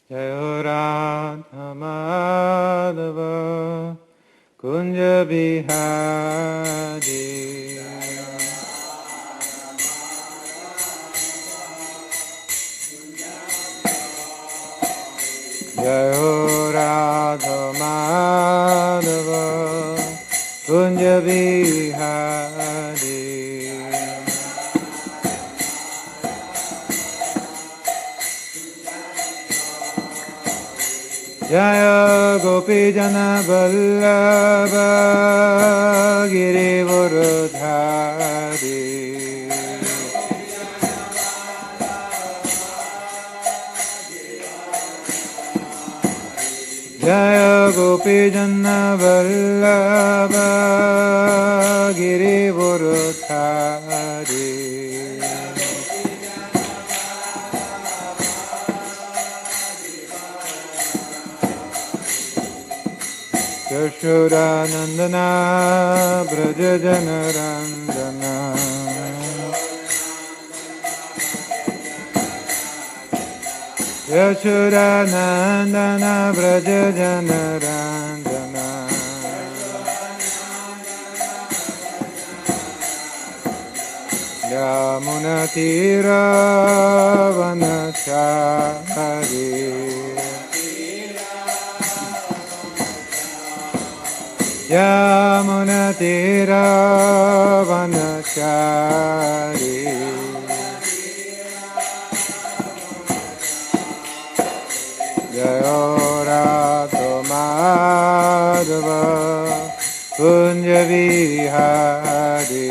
Jayo Radha Madhava Kunja Bihari Jayo Radha Madhava Kunja Bihari Jaya Gopi Jana Vallabha Giri Varadhari Jaya Gopi Jana Vallabha Giri Varadhari Yashoda Nandana Braja Janarandana Yashoda Nandana Braja Janarandana Yamuna Tira Vanachari Yamuna Tira Vanachari Jayo Radha Madhava Kunja Vihari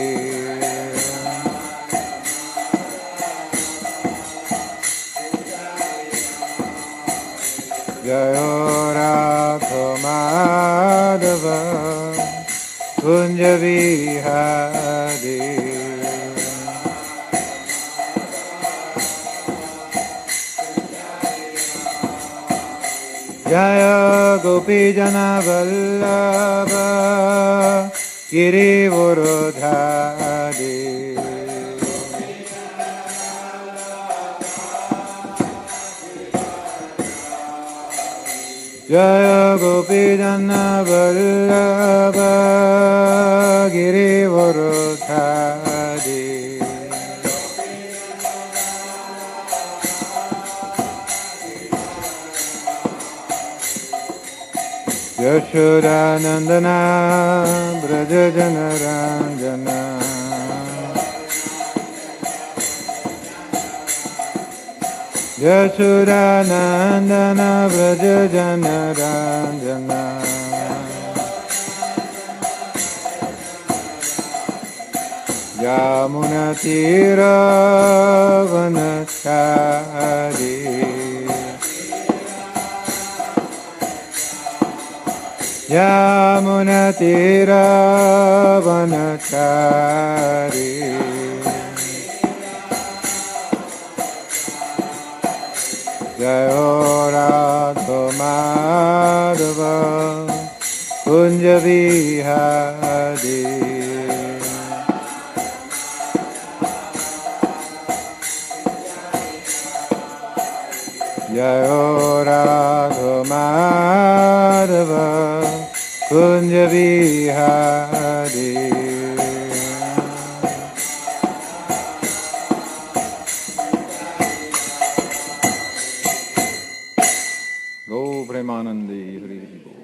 Jayo Radha Madhava Kunja Vihari Jaya Gopi Jana Vallabha Giri Varadhari Jaya Gopi Jana Vallabha Giri Varadhari Yashoda Nandana Braja Janarandana Yashoda Nandana Braja Janarandana Yamuna Tira Vanachari Yamuna Tira Vanachari Jayo Radha Madhava Kunja Vihari Jayo Radha Madhava Kunja Vihari Go Premanandi Hari Hari Bol.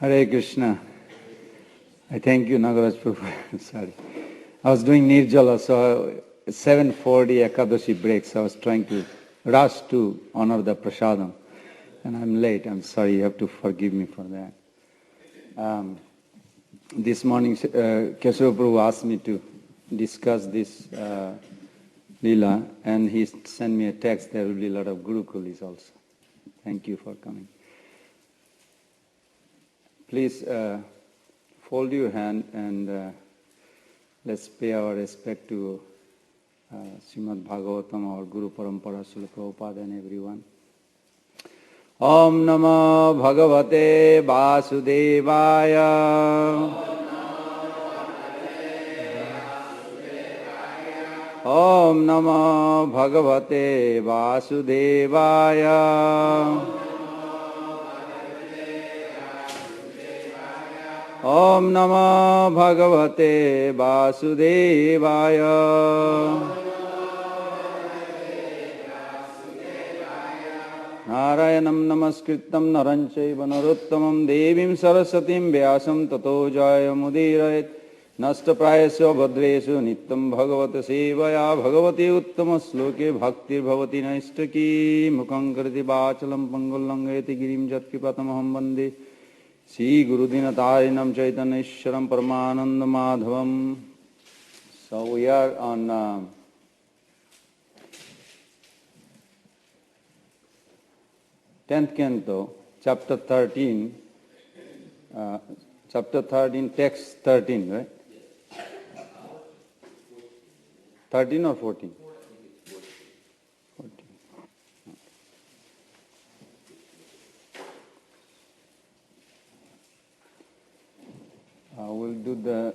Hare Krishna. I thank you, Nagaraj Prabhu. Sorry. I was doing Nirjala, so 7:40 Ekadashi breaks. I was trying to rush to honor the prasadam. And I'm late. I'm sorry. You have to forgive me for that. This morning, Kesava Prabhu asked me to discuss this Leela, and he sent me a text. There will be a lot of Gurukulis also. Thank you for coming. Please fold your hand and let's pay our respect to Srimad Bhagavatam, our Guru Parampara, Srila Prabhupada and everyone. Om Namo Bhagavate Vasudevaya. Om Namo Bhagavate Vasudevaya. Om Namo Bhagavate Vasudevaya. Narayanam namaskritam naranchaiva narottamam devim sarasatim vyasam tato jaya mudirayet nashtaprayasya bhadreshu nityam bhagavata sevaya bhagavati uttama sloke bhaktir bhavati naistaki mukham kariti vachalam pangulangayati girim jatkipatamaham vande Sri Gurudinatarinam Chaitanyeshwaram Paramananda Madhavam. So we are on 10th Canto, chapter 13, text 13, right? 13 or 14? 14. We'll do the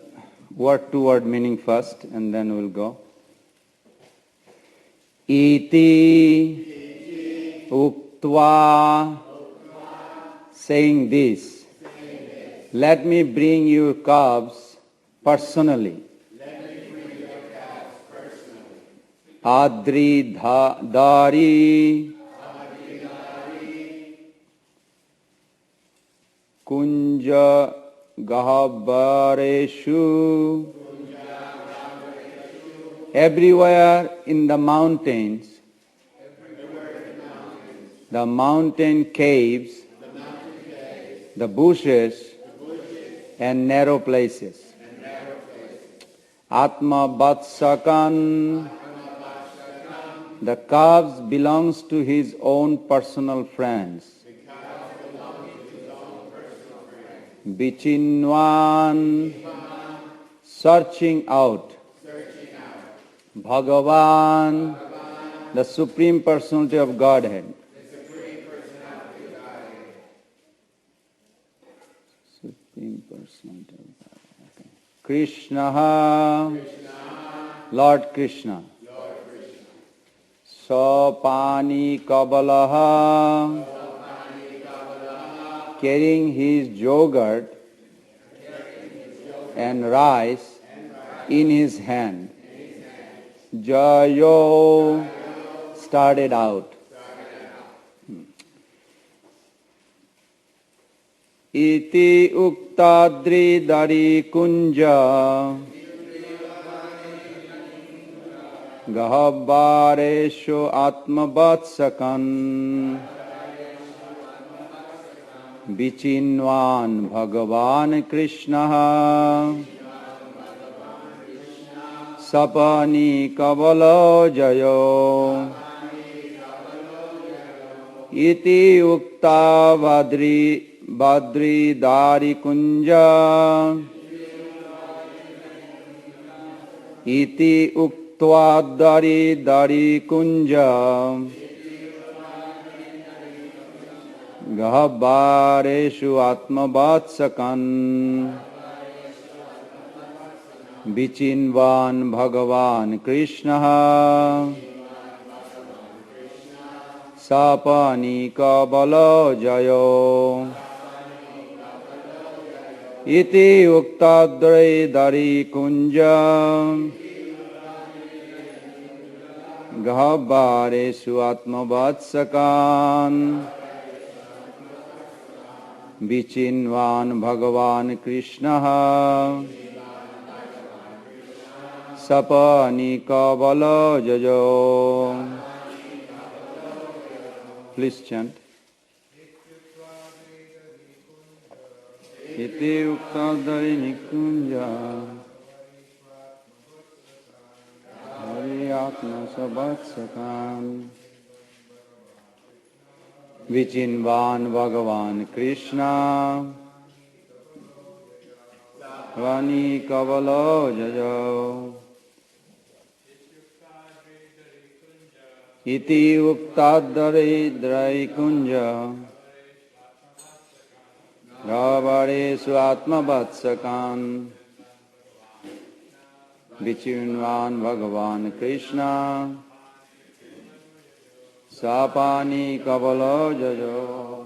word-to-word meaning first, and then we'll go. Iti uktva, saying this, let me bring your calves personally. Adri dari kunja Gahabareshu. Everywhere in the mountains, the mountain caves, the bushes, and narrow places. Atma Vatsakan. The calves belongs to his own personal friends. Vichinwan, searching out. Bhagavan, the Supreme Personality of Godhead. Supreme Personality of Godhead. Okay. Krishna, Lord Krishna. Sapani Kabalaha, carrying his yogurt and rice in his hand. Jayo started out. Iti uktadri dari kunja gahabbaresho atmavatsakan Vichinwan Bhagavan Krishna Sapani Kabalo Jayo Iti Ukta Badri Dari Kunja Iti Uktva Dari Kunja Gahabbareshu atmavatsakan Vichinvan Bhagavan Krishna Sapani Kabalo Jayo Iti Uktadre Dari Kunja Gahabbareshu atmavatsakan Vichinvan Bhagavan Krishna Sapani Kavala Jajo. Please chant. Iti Uktadari Nikunja Hariyatma Sabatsakan Vichinvan Bhagavan Krishna Vani Kavala Jajo. Iti Uktadari Draikunja Ravaresu Atma Vatsakan Vichinvan Bhagavan Krishna Sapani Kavala Jajo.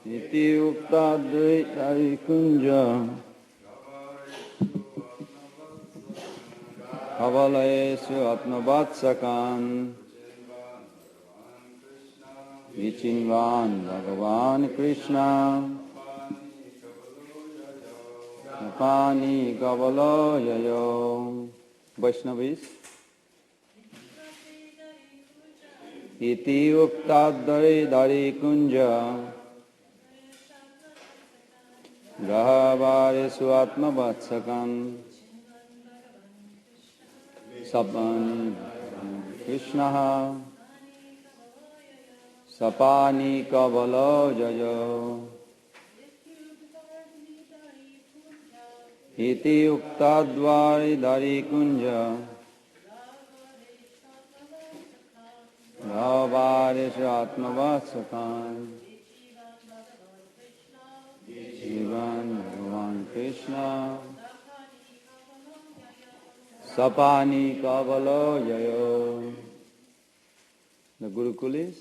Iti Uktadri Kunja Kavalayesu Atma Vatsakan Vichinvan Bhagavan Krishna Sapani Kavala Jajo. Vaishnavis. Iti Uktadari Dari Kunja Grahavaresu Atma Vatsakan Sapani Krishna Sapani Kavala Jajo. Iti Uktadvari Dari Kunja Ravaresu Atma Vatsakan Sriman Bhagavan Krishna Sapani Kavala Jayo. The Gurukul is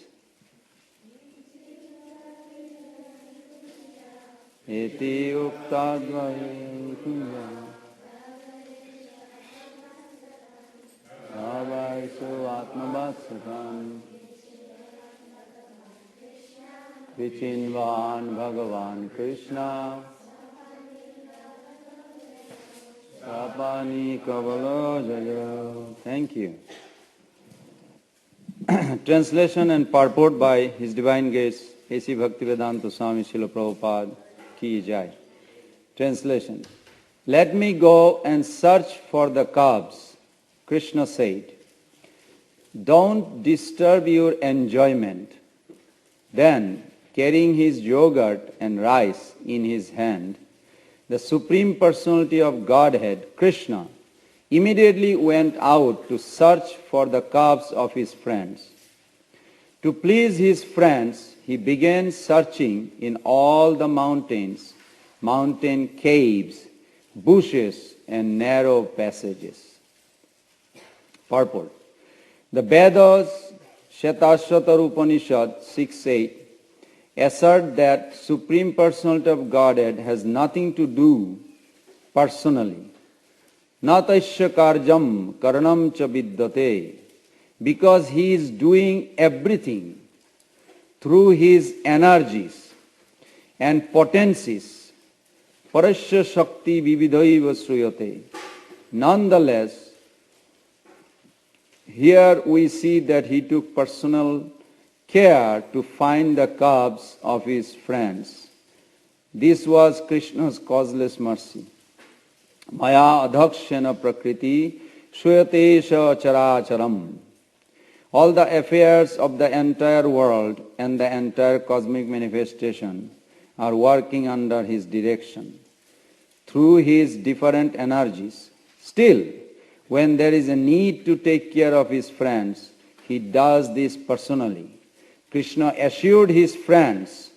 Iti Uktadvari Kunja Ravaresu Atma Vatsakan Vichinvan Bhagavan Krishna Sapani Kavala Jayo. Thank you. Translation and purport by His Divine Grace A.C. Bhaktivedanta Swami Srila Prabhupada Ki Jai. Translation. Let me go and search for the calves, Krishna said. Don't disturb your enjoyment. Then, carrying his yogurt and rice in his hand, the Supreme Personality of Godhead, Krishna, immediately went out to search for the calves of his friends. To please his friends, he began searching in all the mountains, mountain caves, bushes, and narrow passages. Purport. The Vedas, Shetashvatar Upanishad 6.8 assert that Supreme Personality of Godhead has nothing to do personally. Natasya karjam karanam cha vidyate, because he is doing everything through his energies and potencies. Parasya shakti vividhaiva sruyate. Nonetheless, here we see that he took personal care to find the calves of his friends. This was Krishna's causeless mercy. Maya adhakshena prakriti shuyatesha characharam. All the affairs of the entire world and the entire cosmic manifestation are working under his direction through his different energies. Still, when there is a need to take care of his friends, he does this personally. Krishna assured his friends,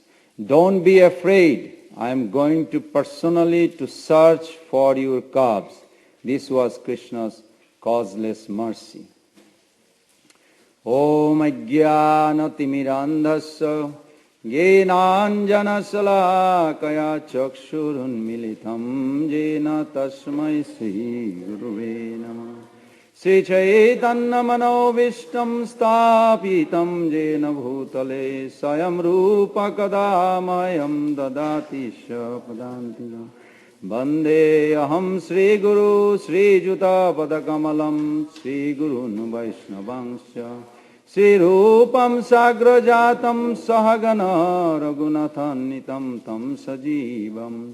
don't be afraid, I am going to personally to search for your calves. This was Krishna's causeless mercy. Om Ajnana Timirandhasya Jnananjana Salakaya Chakshurunmilitam Jena Tasmai Sri Gurave Namah Sri Chaitanya Manobishtam Stapitam Jena Bhutale Sayam Rupa Kadamayam Dadati Shapadantina Bande Aham Sri Guru Sri Juta Padakamalam Sri Gurun Vaishnavangsya Sri Rupam Sagrajatam Sahagana Raghunathan Tam Sajivam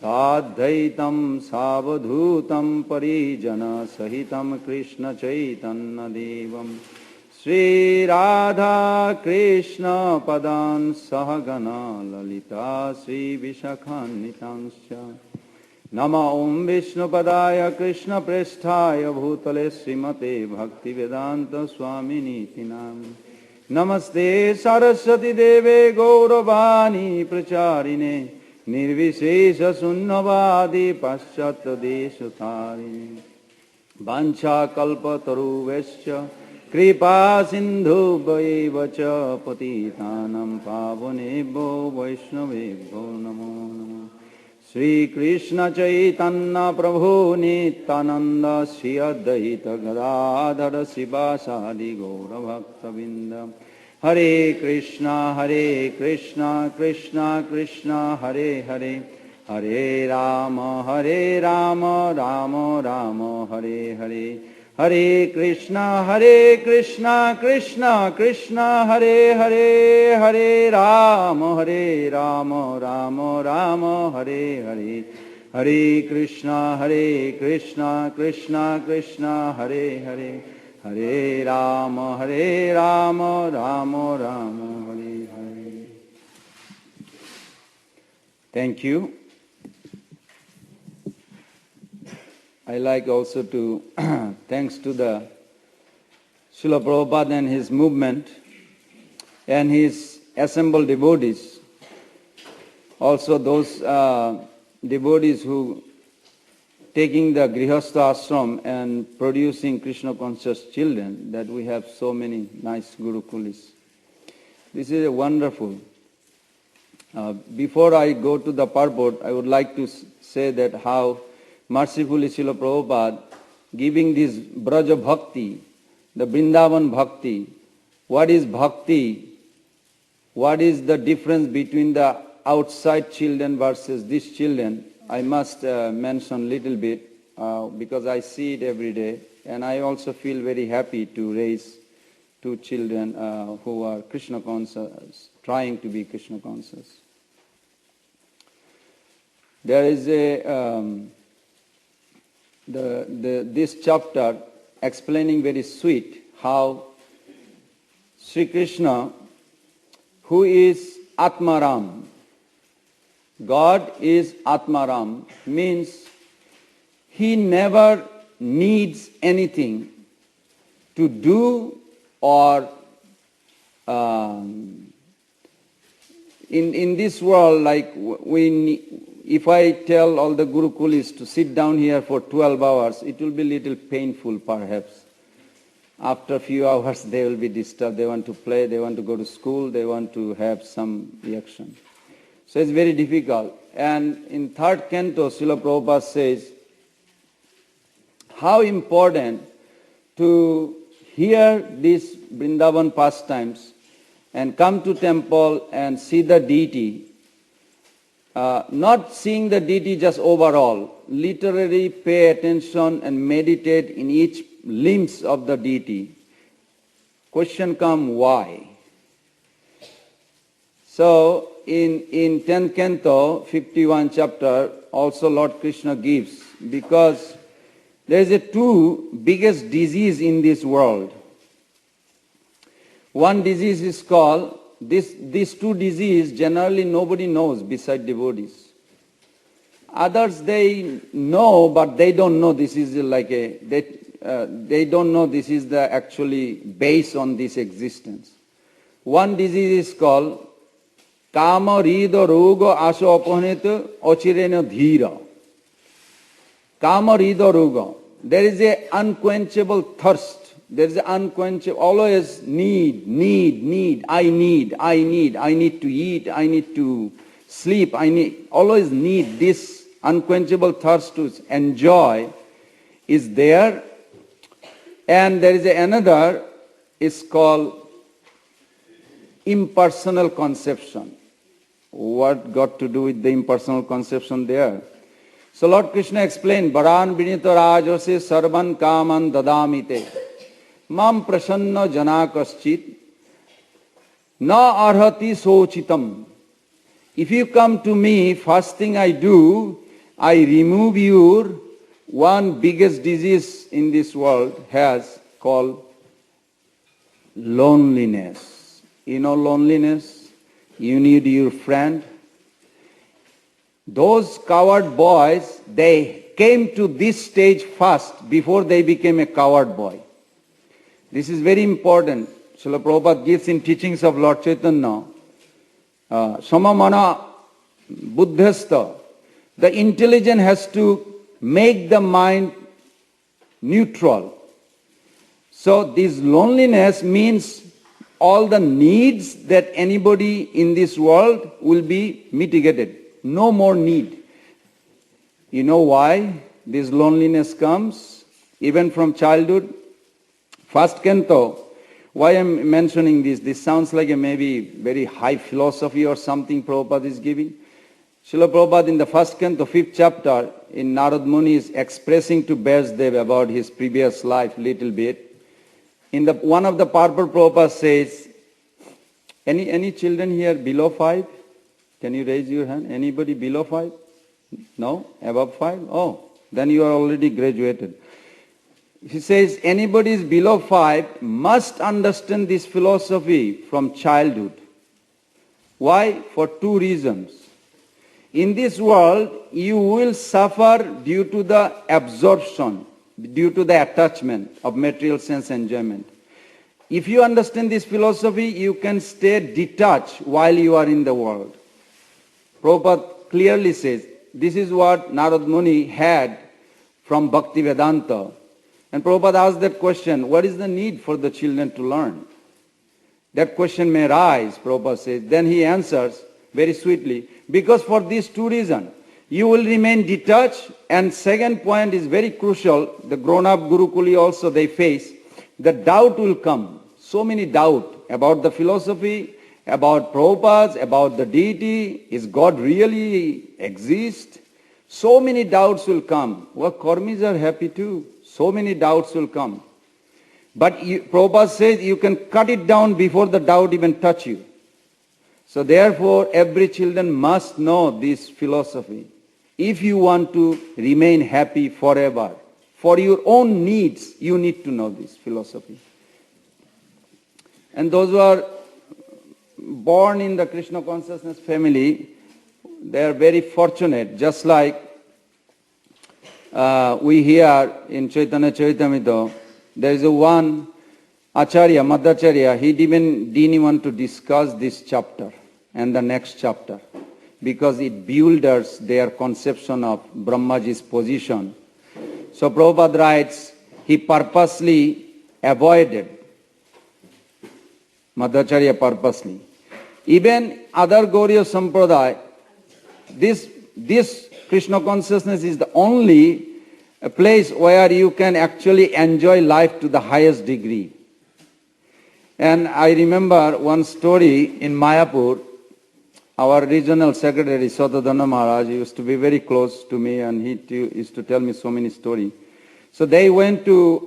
Sadhaitam Savadhutam Parijana Sahitam Krishna Chaitanya Devam Sri Radha Krishna Padan Sahagana Lalita Sri Vishakhanitamsya Nama Om Vishnu Padaya Krishna Presthaya Bhutale Srimate Bhakti Vedanta Swamini Tinam Namaste Saraswati Deve Gauravani Pracharine Nirvishesha Sunnavadi Paschat Deshatari Vancha Kalpa Taruvescha Kripa Sindhu Vacha Patitanam Pavonebho Vaishnavebho Namo Namo Sri Krishna Chaitanya Prabhu Nityananda Sri Advaita Gadadhara Sivasadi Gaura Bhakta Vrinda Hare Krishna Krishna Krishna Hare Hare Hare Rama Rama Rama Hare Hare Hare Krishna Krishna Krishna Hare Hare Hare Rama Rama Rama Hare Hare Hare Krishna Krishna Krishna Hare Hare Hare Rama Rama Rama Hare Hare. Thank you. I like also to thanks to the Srila Prabhupada and his movement and his assembled devotees. Also those devotees who taking the Grihastha ashram and producing Krishna conscious children, that we have so many nice Gurukulis. This is a wonderful. Before I go to the purport, I would like to say that how mercifully Srila Prabhupada giving this Braja Bhakti, the Vrindavan Bhakti. What is Bhakti? What is the difference between the outside children versus these children? I must mention little bit because I see it every day, and I also feel very happy to raise two children who are Krishna conscious, trying to be Krishna conscious. There is this chapter explaining very sweet how Sri Krishna, who is Atmaram, God is Atmaram, means he never needs anything to do or in this world, like if I tell all the Gurukulis to sit down here for 12 hours, it will be a little painful perhaps. After a few hours they will be disturbed, they want to play, they want to go to school, they want to have some reaction. So it's very difficult. And in third canto, Srila Prabhupada says, how important to hear these Vrindavan pastimes and come to temple and see the deity. Not seeing the deity just overall, literally pay attention and meditate in each limbs of the deity. Question come, why? So in 10th canto, 51 chapter, also Lord Krishna gives, because there is a two biggest disease in this world. One disease is called, these two diseases generally nobody knows beside devotees. Others they know, but they don't know this is like they don't know this is the actually base on this existence. One disease is called Kama Rida Roga Asha Apanita Ochirena Dhira. Kama Rida Roga. There is a unquenchable thirst. There is an unquenchable, always need. I need to eat, I need to sleep, always need. This unquenchable thirst to enjoy is there. And there is another, it's called impersonal conception. What got to do with the impersonal conception there? So Lord Krishna explained, Varan vinita rajose sarvan kaman dadamite mam prasanna jana kaschit na arhati sochitam. If you come to me, first thing I do, I remove your one biggest disease in this world has called loneliness. You know loneliness? You need your friend. Those coward boys, they came to this stage first before they became a coward boy. This is very important. Srila Prabhupada gives in teachings of Lord Chaitanya, Samamana Buddhasta, the intelligence has to make the mind neutral. So this loneliness means all the needs that anybody in this world will be mitigated. No more need. You know why this loneliness comes? Even from childhood. First canto, why I'm mentioning this? This sounds like a maybe very high philosophy or something Prabhupada is giving. Srila Prabhupada in the first canto, 5th chapter, in Narad Muni is expressing to Vyasdev about his previous life little bit. In one of the purport Prabhupada says, any children here below 5? Can you raise your hand? Anybody below 5? No? Above 5? Oh, then you are already graduated. He says anybody is below 5 must understand this philosophy from childhood. Why? For 2 reasons. In this world, you will suffer due to the absorption, due to the attachment of material sense enjoyment. If you understand this philosophy, you can stay detached while you are in the world. Prabhupada clearly says, this is what Narad Muni had from Bhakti Vedanta. And Prabhupada asked that question, what is the need for the children to learn? That question may rise, Prabhupada says. Then he answers very sweetly, because for these 2 reasons, you will remain detached, and second point is very crucial, the grown-up Gurukuli also they face, the doubt will come. So many doubt about the philosophy, about Prabhupada, about the deity, is God really exist? So many doubts will come. Well, karmis are happy too. So many doubts will come. But Prabhupada says you can cut it down before the doubt even touch you. So therefore, every children must know this philosophy. If you want to remain happy forever, for your own needs, you need to know this philosophy. And those who are born in the Krishna consciousness family, they are very fortunate. Just like we hear in Chaitanya Charitamrita, there is one Acharya, Madhacharya, he didn't want to discuss this chapter and the next chapter because it bewilders their conception of Brahmaji's position. So Prabhupada writes, he purposely avoided, Madhacharya purposely. Even other Gauriya Sampradaya, this Krishna consciousness is the only place where you can actually enjoy life to the highest degree. And I remember one story in Mayapur. Our regional secretary, Satadana Maharaj, used to be very close to me, and he used to tell me so many stories. So they went to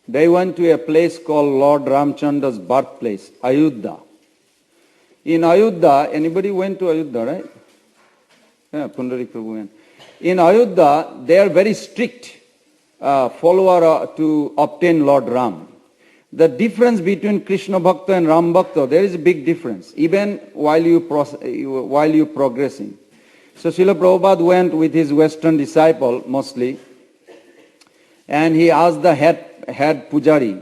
a place called Lord Ramchandra's birthplace, Ayodhya. In Ayodhya, anybody went to Ayodhya, right? Yeah, Pundarik Prabhu went. In Ayodhya, they are very strict follower to obtain Lord Ram. The difference between Krishna Bhakta and Ram Bhakta, there is a big difference, even while you progressing. So Srila Prabhupada went with his Western disciple mostly, and he asked the head pujari,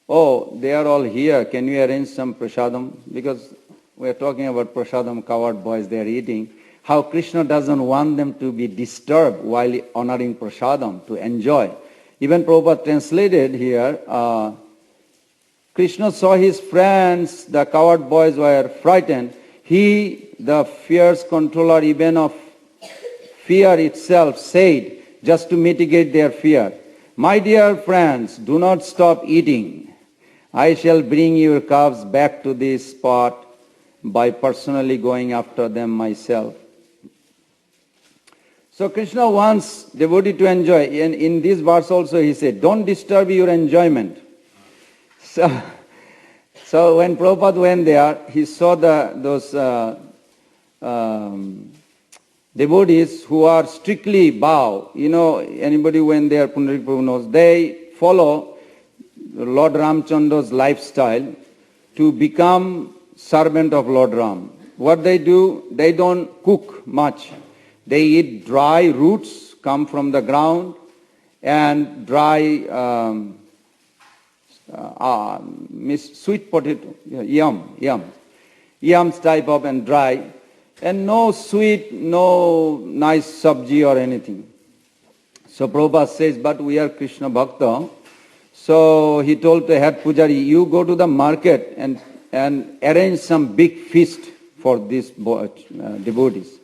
oh, they are all here, can you arrange some prasadam? Because we are talking about prasadam, coward boys, they are eating. How Krishna doesn't want them to be disturbed while honoring prasadam, to enjoy. Even Prabhupada translated here, Krishna saw his friends, the coward boys were frightened. He, the fierce controller even of fear itself, said, just to mitigate their fear. My dear friends, do not stop eating. I shall bring your calves back to this spot by personally going after them myself. So Krishna wants devotee to enjoy. And in this verse also he said, don't disturb your enjoyment. So when Prabhupada went there, he saw those devotees who are strictly bow. You know, anybody when they are Pundarik Prabhu knows, they follow Lord Ramchandra's lifestyle to become servant of Lord Ram. What they do, they don't cook much. They eat dry roots, come from the ground, and dry sweet potato, yams type of and dry, and no sweet, no nice sabji or anything. So Prabhupada says, but we are Krishna Bhakta. So he told the head pujari, you go to the market and arrange some big feast for these devotees.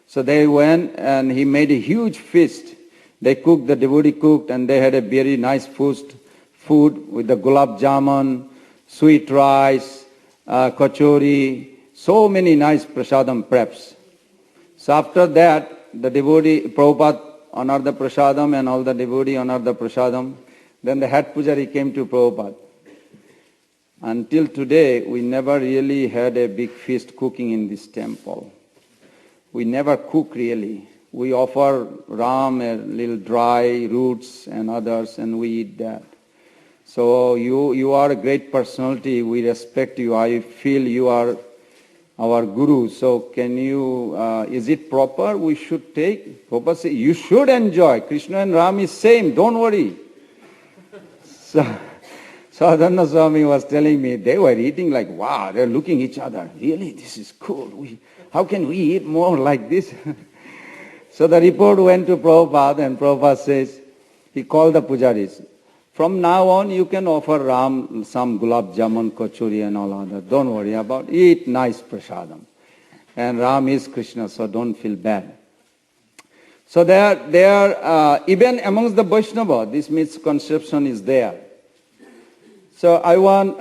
So they went and he made a huge feast. They cooked, the devotee cooked, and they had a very nice food with the gulab jamun, sweet rice, kachori, so many nice prasadam preps. So after that, the devotee, Prabhupada honored the prasadam and all the devotee honored the prasadam. Then the head pujari came to Prabhupada. Until today, we never really had a big feast cooking in this temple. We never cook really. We offer Ram a little dry roots and others, and we eat that. So you are a great personality. We respect you. I feel you are our guru. So can you, is it proper we should take? Prabhupada said, you should enjoy. Krishna and Ram is same. Don't worry. So Adhanna Swami was telling me, they were eating like, wow, they're looking each other. Really, this is cool. How can we eat more like this? So the report went to Prabhupada, and Prabhupada says, he called the pujaris. From now on, you can offer Ram some gulab jamun, kachori and all other. Don't worry about it. Eat nice prasadam. And Ram is Krishna, so don't feel bad. So even amongst the Vaishnava, this misconception is there. So I want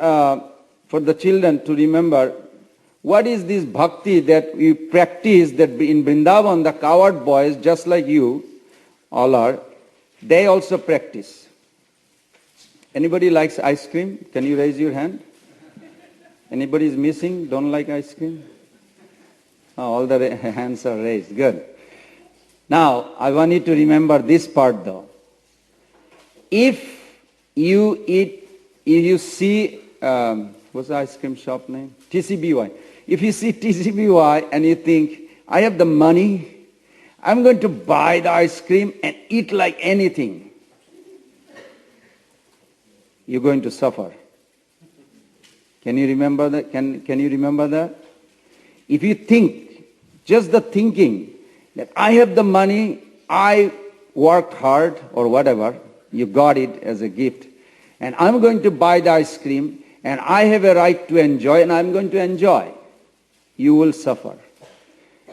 for the children to remember, what is this bhakti that we practice, that in Vrindavan, the coward boys, just like you all are, they also practice. Anybody likes ice cream? Can you raise your hand? Anybody is missing, don't like ice cream? Oh, all the hands are raised. Good. Now, I want you to remember this part though. If you see, what's the ice cream shop name? TCBY. If you see TCBY and you think, I have the money, I'm going to buy the ice cream and eat like anything, you're going to suffer. Can you remember that? Can you remember that? If you think, just the thinking that I have the money, I worked hard or whatever, you got it as a gift, and I'm going to buy the ice cream and I have a right to enjoy and I'm going to enjoy, you will suffer.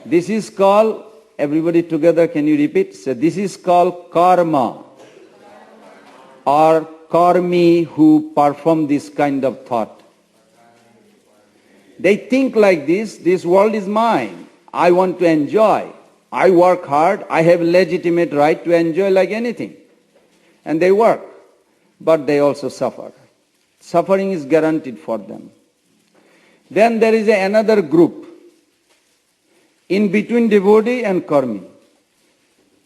This is called, everybody together, can you repeat? So this is called karma, or karmi who perform this kind of thought. They think like this world is mine, I want to enjoy, I work hard, I have legitimate right to enjoy like anything. And they work, but they also suffer. Suffering is guaranteed for them. Then there is another group, in between devotee and karmi.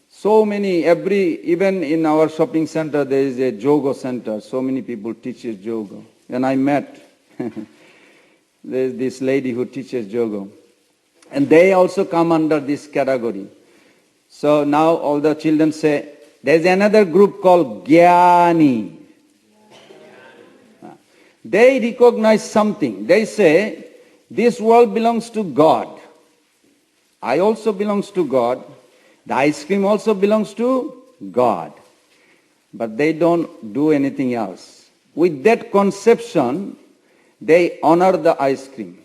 So many, even in our shopping center there is a yoga center, so many people teaches yoga. And I met, there is this lady who teaches yoga. And they also come under this category. So now all the children say, there is another group called Jnani. They recognize something. They say, this world belongs to God. I also belongs to God. The ice cream also belongs to God. But they don't do anything else. With that conception, they honor the ice cream.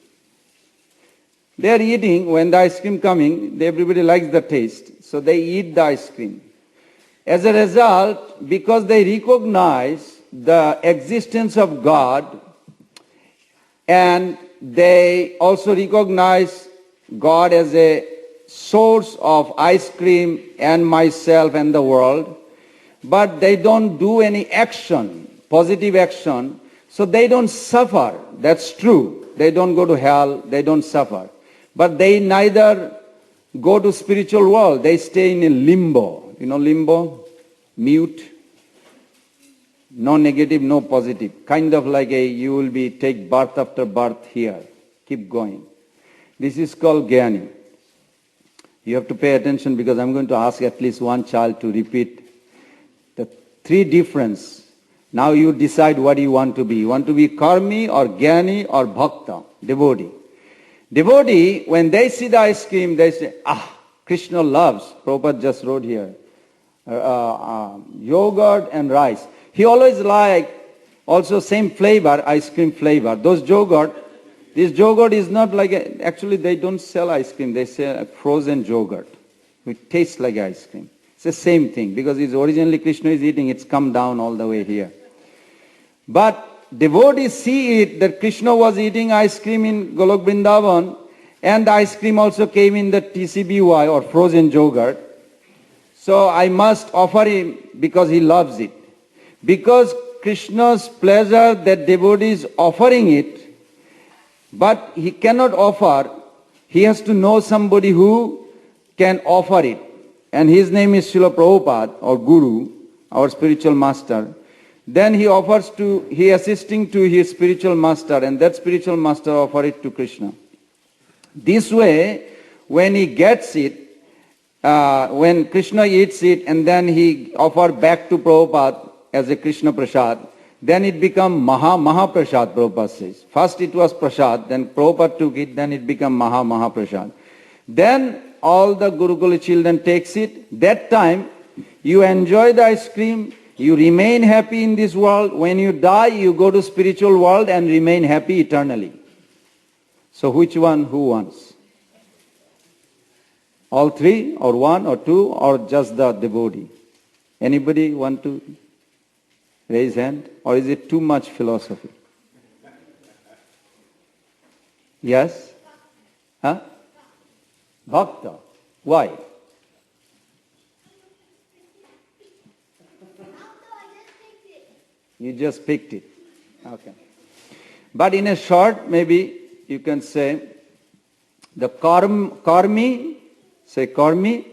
They are eating, when the ice cream coming, everybody likes the taste, so they eat the ice cream. As a result, because they recognize the existence of God, and they also recognize God as a source of ice cream and myself and the world, but they don't do any action, positive action, so they don't suffer. That's true. They don't go to hell, they don't suffer. But they neither go to spiritual world, they stay in a limbo. You know limbo? Mute. No negative, no positive. Kind of like you will be take birth after birth here. Keep going. This is called Jnani. You have to pay attention because I'm going to ask at least one child to repeat the three difference. Now you decide what you want to be. You want to be Karmi or Jnani or Bhakta, devotee. Devotee, when they see the ice cream, they say, Krishna loves, Prabhupada just wrote here, yogurt and rice. He always like also same flavor, ice cream flavor. Those yogurt, this yogurt is not like, actually they don't sell ice cream, they sell frozen yogurt. It tastes like ice cream. It's the same thing because it's originally Krishna is eating, it's come down all the way here. But devotees see it that Krishna was eating ice cream in Golok Vrindavan and the ice cream also came in the TCBY or frozen yogurt. So I must offer him because he loves it. Because Krishna's pleasure that devotee is offering it, but he cannot offer, he has to know somebody who can offer it. And his name is Srila Prabhupada or Guru, our spiritual master. Then he assisting to his spiritual master and that spiritual master offer it to Krishna. This way, when he gets it, when Krishna eats it and then he offer back to Prabhupada as a Krishna Prasad, then it become Maha Prasad, Prabhupada says. First it was Prasad, then Prabhupada took it, then it become Maha Prasad. Then all the Gurukula children takes it. That time you enjoy the ice cream, you remain happy in this world. When you die, you go to spiritual world and remain happy eternally. So which one, who wants? All three, or one, or two, or just the devotee? Anybody want to raise hand? Or is it too much philosophy? Yes? Huh? Bhakta. Why? You just picked it. Okay. But in a short, maybe you can say, the karmi, say karmi,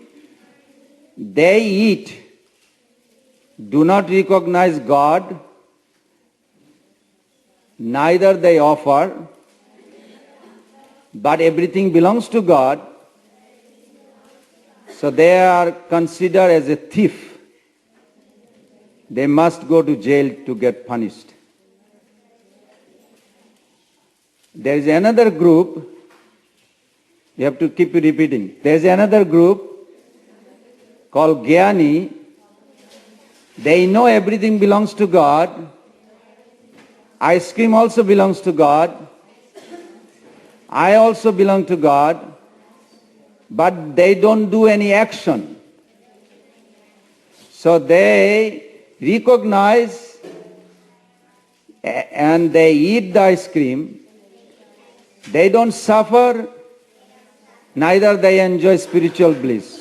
they eat, do not recognize God, neither they offer, but everything belongs to God, so they are considered as a thief. They must go to jail to get punished. There is another group, you have to keep repeating. There is another group called Jnani. They know everything belongs to God. Ice cream also belongs to God. I also belong to God. But they don't do any action. So they recognize and they eat the ice cream. They don't suffer, neither they enjoy spiritual bliss.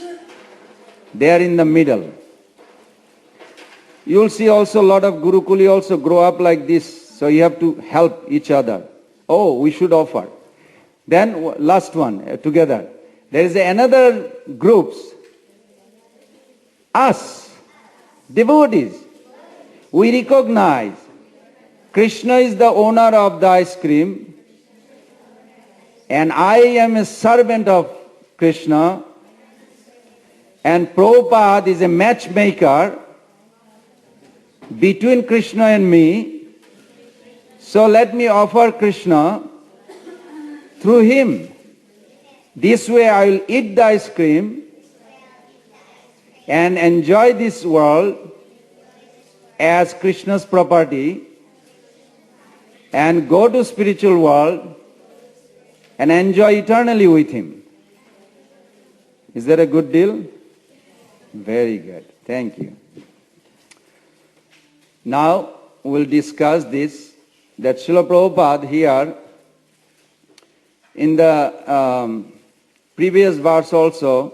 They are in the middle. You will see also a lot of Gurukuli also grow up like this, so you have to help each other. Oh, we should offer. Then last one, together. There is another groups, us, devotees. We recognize Krishna is the owner of the ice cream and I am a servant of Krishna and Prabhupada is a matchmaker between Krishna and me. So let me offer Krishna through him. This way I will eat the ice cream and enjoy this world as Krishna's property and go to spiritual world and enjoy eternally with him. Is that a good deal? Very good. Thank you. Now we'll discuss this, that Srila Prabhupada here, in the previous verse also,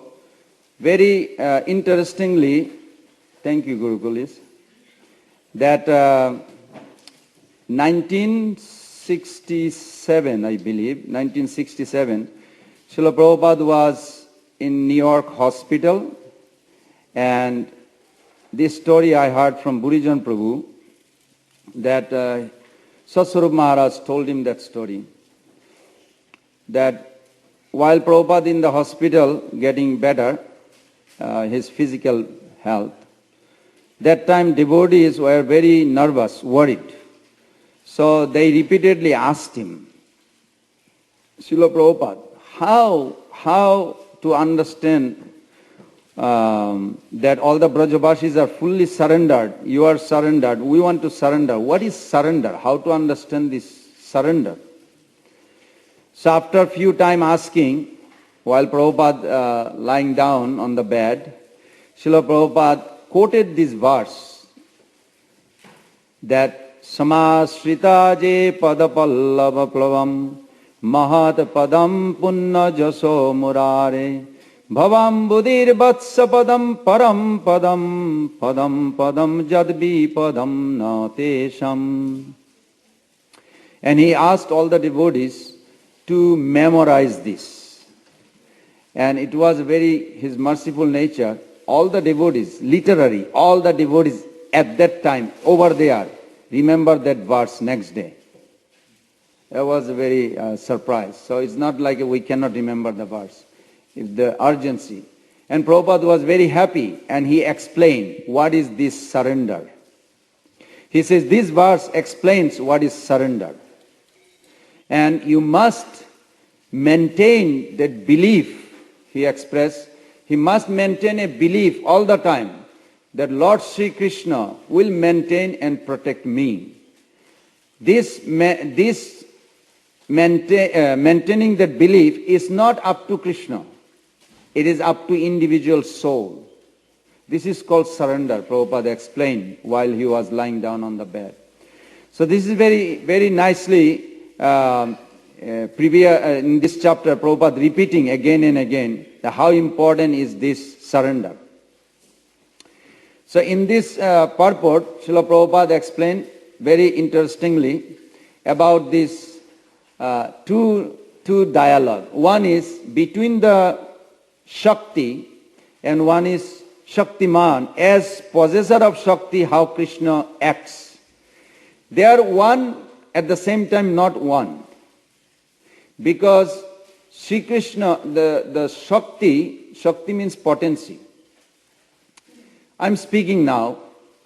very interestingly, thank you Guru Kulis, that 1967, I believe, 1967, Srila Prabhupada was in New York hospital, and this story I heard from Burijan Prabhu, that Satsvarup Maharaj told him that story, that while Prabhupada in the hospital getting better, his physical health, that time devotees were very nervous, worried. So they repeatedly asked him, Srila Prabhupada, how to understand that all the Brajavasis are fully surrendered, you are surrendered, we want to surrender. What is surrender? How to understand this surrender? So after a few time asking, while Prabhupada lying down on the bed, Srila Prabhupada quoted this verse, that Samashrita je padapallava plavam mahat padam punna jaso murare bhavam buddhir vatsa padam param padam padam padam jadvi padam na tesham. And he asked all the devotees to memorize this. And it was his merciful nature, all the devotees, literally, all the devotees at that time, over there, remember that verse next day. That was a very surprise. So it's not like we cannot remember the verse. It's the urgency. And Prabhupada was very happy, and he explained what is this surrender. He says this verse explains what is surrender. And you must maintain that belief, he expressed. He must maintain a belief all the time that Lord Sri Krishna will maintain and protect me. Maintaining that belief is not up to Krishna. It is up to individual soul. This is called surrender, Prabhupada explained while he was lying down on the bed. So this is very, very nicely in this chapter, Prabhupada repeating again and again how important is this surrender. So in this purport, Srila Prabhupada explained very interestingly about this two dialogue. One is between the Shakti and one is Shaktiman. As possessor of Shakti, how Krishna acts. They are one at the same time not one. Because Sri Krishna, the Shakti means potency. I'm speaking now.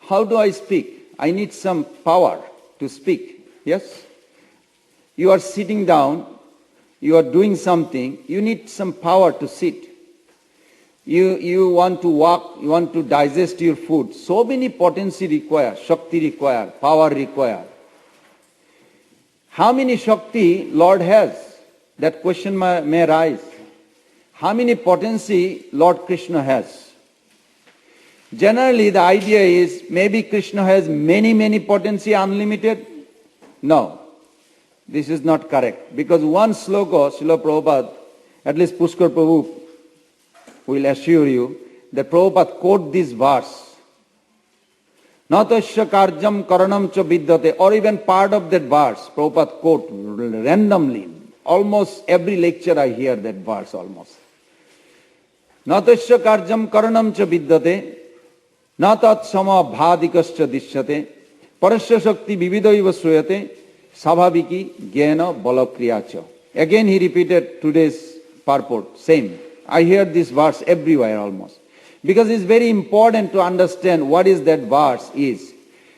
How do I speak? I need some power to speak. Yes? You are sitting down, you are doing something, you need some power to sit. You want to walk, you want to digest your food. So many potency require, Shakti require, power require. How many Shakti Lord has? That question may arise. How many potency Lord Krishna has? Generally the idea is maybe Krishna has many potency, unlimited. No, this is not correct. Because one sloka, Srila Prabhupada, at least Pushkar Prabhu will assure you that Prabhupada quote this verse. Natasya karjam karanam cha vidyate, or even part of that verse, Prabhupada quote randomly. Almost every lecture I hear that verse almost. Natasya karjam karanam cha vidyate, natat sama bhadikascha dishyate, parasya shakti vividaiva sruyate, sabhaviki gyana balakriyacha. Again he repeated today's purport, same. I hear this verse everywhere almost. Because it's very important to understand what is that verse is.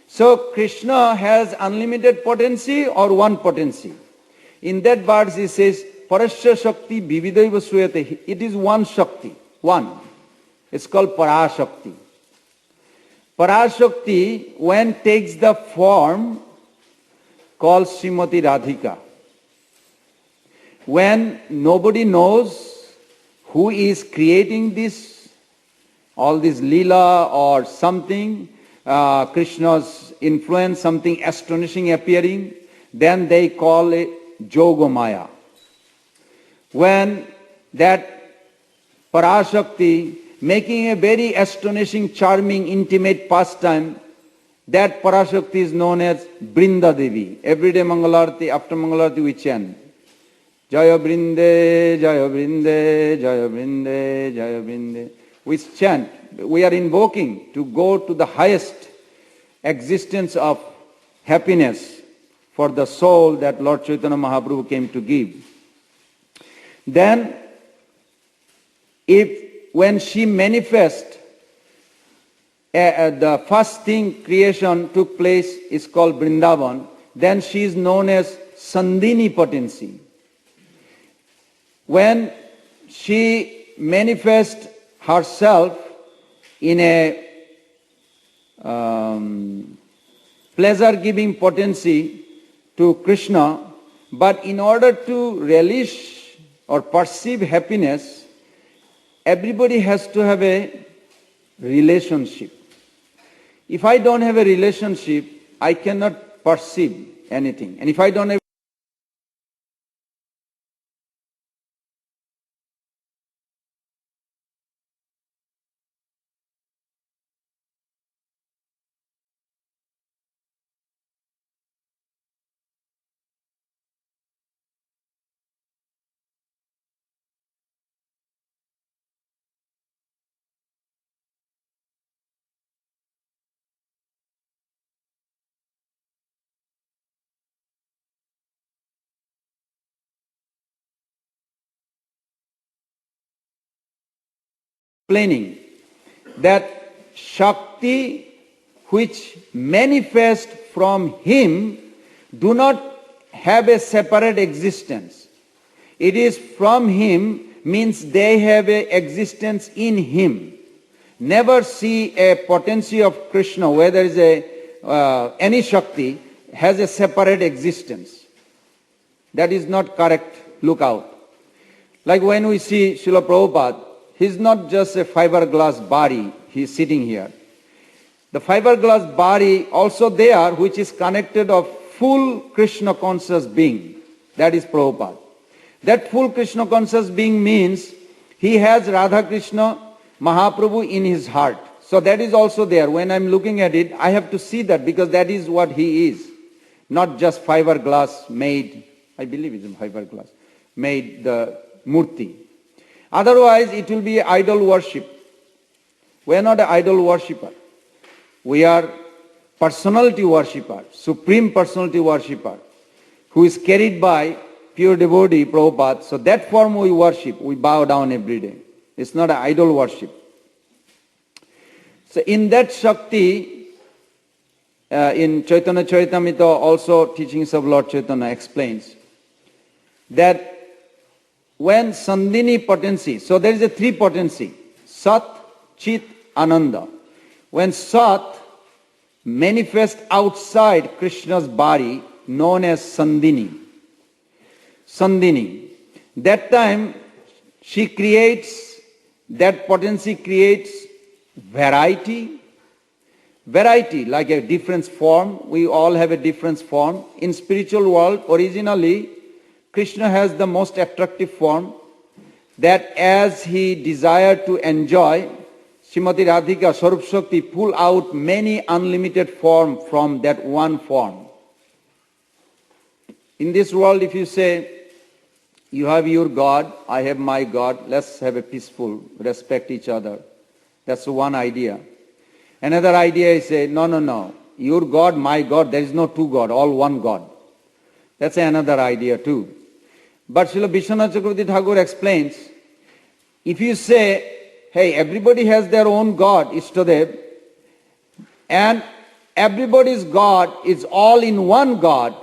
So Krishna has unlimited potency or one potency. In that verse he says, Parasya Shakti Vividaiva Sruyate. It is one Shakti, one. It's called Parashakti. Parashakti, when takes the form called Srimati Radhika. When nobody knows who is creating this, all this lila or something, Krishna's influence, something astonishing appearing, then they call it Yogamaya. When that Parashakti making a very astonishing, charming, intimate pastime, that Parashakti is known as Brinda Devi. Every day Mangalarti, after Mangalarti we chant, Jaya Brinde, Jaya Brinde, Jaya Brinde, Jaya Brinde. We chant, we are invoking to go to the highest existence of happiness for the soul that Lord Chaitanya Mahaprabhu came to give. Then, when she manifests, the first thing creation took place is called Vrindavan, then she is known as Sandhini potency. When she manifests herself in a pleasure-giving potency to Krishna, but in order to relish or perceive happiness, everybody has to have a relationship. If I don't have a relationship, I cannot perceive anything. And if I don't have explaining that Shakti which manifest from him do not have a separate existence. It is from him means they have a existence in him. Never see a potency of Krishna where there is any Shakti has a separate existence. That is not correct. Look out. Like when we see Srila Prabhupada, he is not just a fiberglass body, he is sitting here. The fiberglass body also there which is connected of full Krishna conscious being. That is Prabhupada. That full Krishna conscious being means he has Radha Krishna Mahaprabhu in his heart. So that is also there. When I am looking at it, I have to see that because that is what he is. Not just fiberglass made, I believe it is fiberglass, made the murti. Otherwise it will be idol worship. We are not an idol worshipper. We are personality worshipper, supreme personality worshipper, who is carried by pure devotee, Prabhupada. So that form we worship, we bow down every day. It's not an idol worship. So in that Shakti, in Chaitanya Charitamrita also teachings of Lord Chaitanya explains that when Sandhini potency, so there is a three potency, Sat, Chit, Ananda. When Sat manifests outside Krishna's body, known as Sandhini. Sandhini. That time she creates, that potency creates variety. Variety, like a different form. We all have a different form. In spiritual world, originally, Krishna has the most attractive form that as he desired to enjoy, Srimati Radhika, Swarup Shakti pull out many unlimited form from that one form. In this world, if you say, you have your God, I have my God, let's have a peaceful, respect each other. That's one idea. Another idea is say, no, your God, my God, there is no two God, all one God. That's another idea too. But Srila Vishwanath Chakravarti Thakur explains, if you say, hey, everybody has their own God, Ishtadev, and everybody's God is all in one God,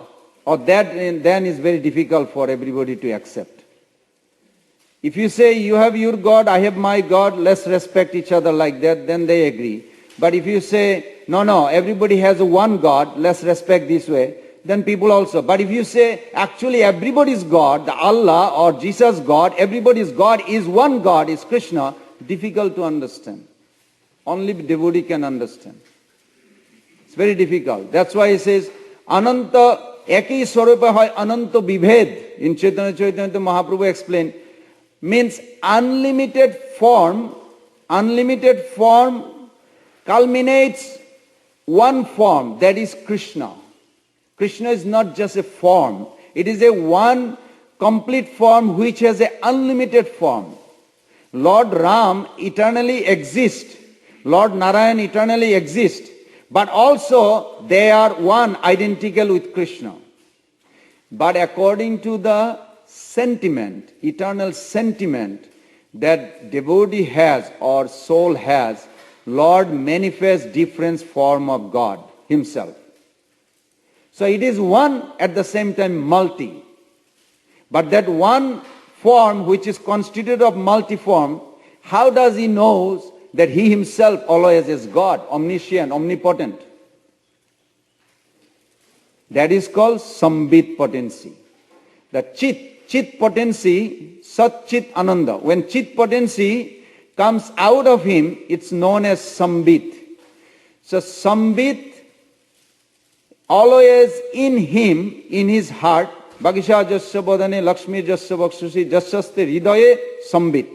or that then is very difficult for everybody to accept. If you say, you have your God, I have my God, let's respect each other like that, then they agree. But if you say, no, everybody has one God, let's respect this way, then people also. But if you say, actually everybody's God, the Allah or Jesus God, everybody's God is one God, is Krishna, difficult to understand. Only devotee can understand. It's very difficult. That's why he says, Ananta Eki Swarupa Hoy Ananta Vibhed. In Chaitanya Chaitanya Mahaprabhu explained, means unlimited form culminates one form, that is Krishna. Krishna is not just a form. It is a one complete form which has an unlimited form. Lord Ram eternally exists. Lord Narayan eternally exists. But also they are one, identical with Krishna. But according to the sentiment, eternal sentiment that devotee has or soul has, Lord manifests different form of God himself. So it is one at the same time multi. But that one form which is constituted of multiform, how does he know that he himself always is God, omniscient, omnipotent? That is called Sambit potency. The Chit potency, Sat Chit Ananda. When Chit potency comes out of him, it's known as Sambit. So Sambit always in him, in his heart, Bhagisha Jasya Bodhane Lakshmi Jasya Bhakshushi Jasyaste Hridaye Sambit.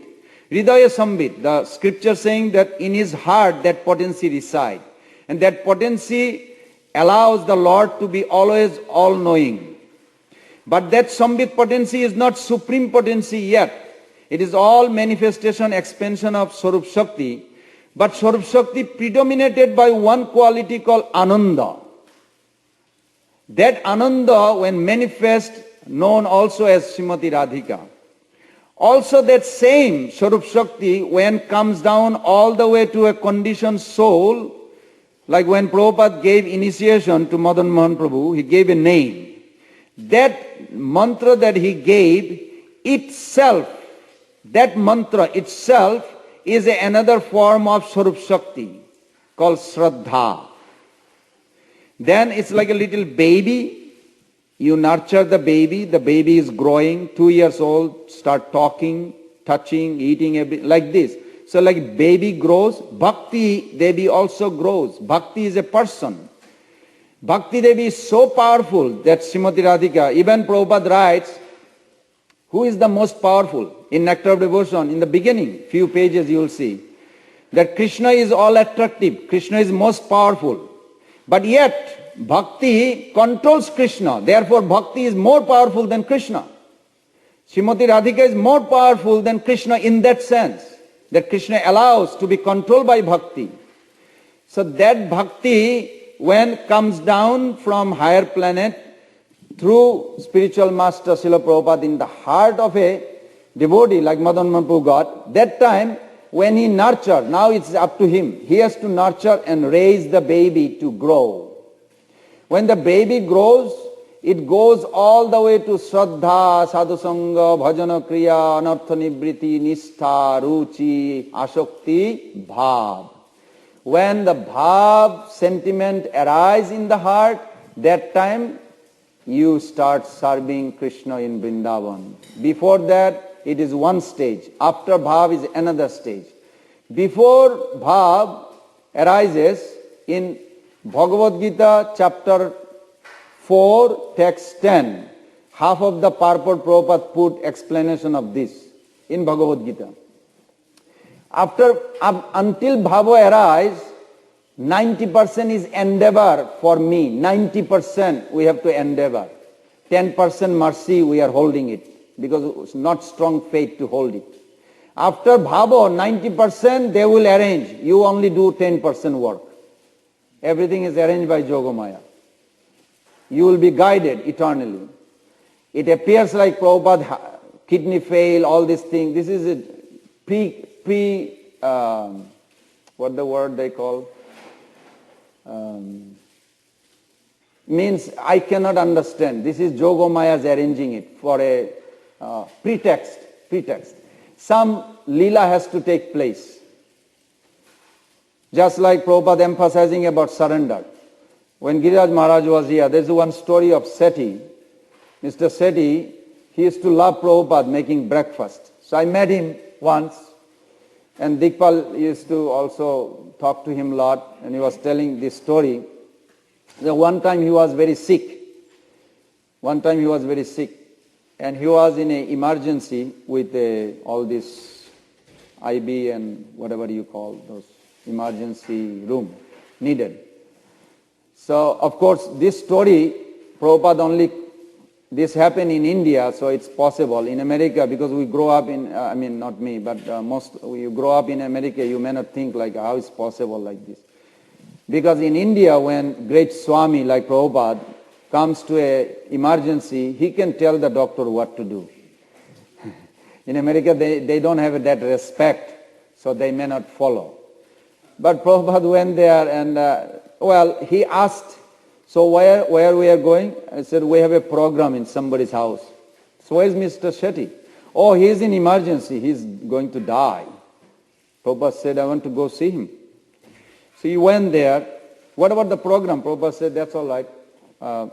Hridaya Sambit, the scripture saying that in his heart that potency resides. And that potency allows the Lord to be always all-knowing. But that Sambit potency is not supreme potency yet. It is all manifestation, expansion of Swarup Shakti. But Swarup Shakti predominated by one quality called Ananda. That Ananda, when manifest, known also as Srimati Radhika. Also that same Swarup Shakti, when comes down all the way to a conditioned soul, like when Prabhupada gave initiation to Madan Mohan Prabhu, he gave a name. That mantra that he gave itself, that mantra itself is another form of Swarup Shakti called Shraddha. Then it's like a little baby. You nurture the baby is growing, 2 years old, start talking, touching, eating, like this. So like baby grows, Bhakti Devi also grows. Bhakti is a person. Bhakti Devi is so powerful that Srimati Radhika, even Prabhupada writes, who is the most powerful? In Nectar of Devotion, in the beginning, few pages you will see, that Krishna is all attractive, Krishna is most powerful. But yet, Bhakti controls Krishna, therefore Bhakti is more powerful than Krishna. Srimati Radhika is more powerful than Krishna in that sense, that Krishna allows to be controlled by Bhakti. So that Bhakti, when comes down from higher planet through spiritual master Srila Prabhupada in the heart of a devotee like Madan Mohan Prabhu got, that time when he nurtured, now it's up to him. He has to nurture and raise the baby to grow. When the baby grows, it goes all the way to Shraddha, Sadhusanga, Bhajana Kriya, Anartha Nibriti, Nishtha, Ruchi, Ashokti, Bhav. When the Bhav sentiment arises in the heart, that time you start serving Krishna in Vrindavan. Before that, it is one stage. After Bhav is another stage. Before Bhav arises, in Bhagavad Gita chapter 4, text 10, half of the purport Prabhupada put explanation of this in Bhagavad Gita. Until Bhava arises, 90% is endeavor for me. 90% we have to endeavor. 10% mercy we are holding it, because it's not strong faith to hold it. After Bhava, 90% they will arrange. You only do 10% work. Everything is arranged by Yogamaya. You will be guided eternally. It appears like Prabhupada, kidney fail, all these things. This is what the word they call? Means I cannot understand. This is Yogomaya's arranging it for a pretext. Some lila has to take place. Just like Prabhupada emphasizing about surrender. When Giriraj Maharaj was here, there's one story of Seti. Mr. Seti, he used to love Prabhupada making breakfast. So I met him once, and Dikpal used to also talk to him a lot, and he was telling this story. The one time he was very sick. One time he was very sick. And he was in an emergency with all this IB and whatever you call those emergency room needed. So, of course, this story, Prabhupada only, this happened in India, so it's possible. In America, because we grow up in, not me, but you grow up in America, you may not think like, how is possible like this? Because in India, when great Swami like Prabhupada comes to an emergency, he can tell the doctor what to do. In America, they don't have that respect, so they may not follow. But Prabhupada went there and, he asked, so where we are going? I said, we have a program in somebody's house. So where is Mr. Shetty? Oh, he is in emergency. He's going to die. Prabhupada said, I want to go see him. So he went there. What about the program? Prabhupada said, that's all right.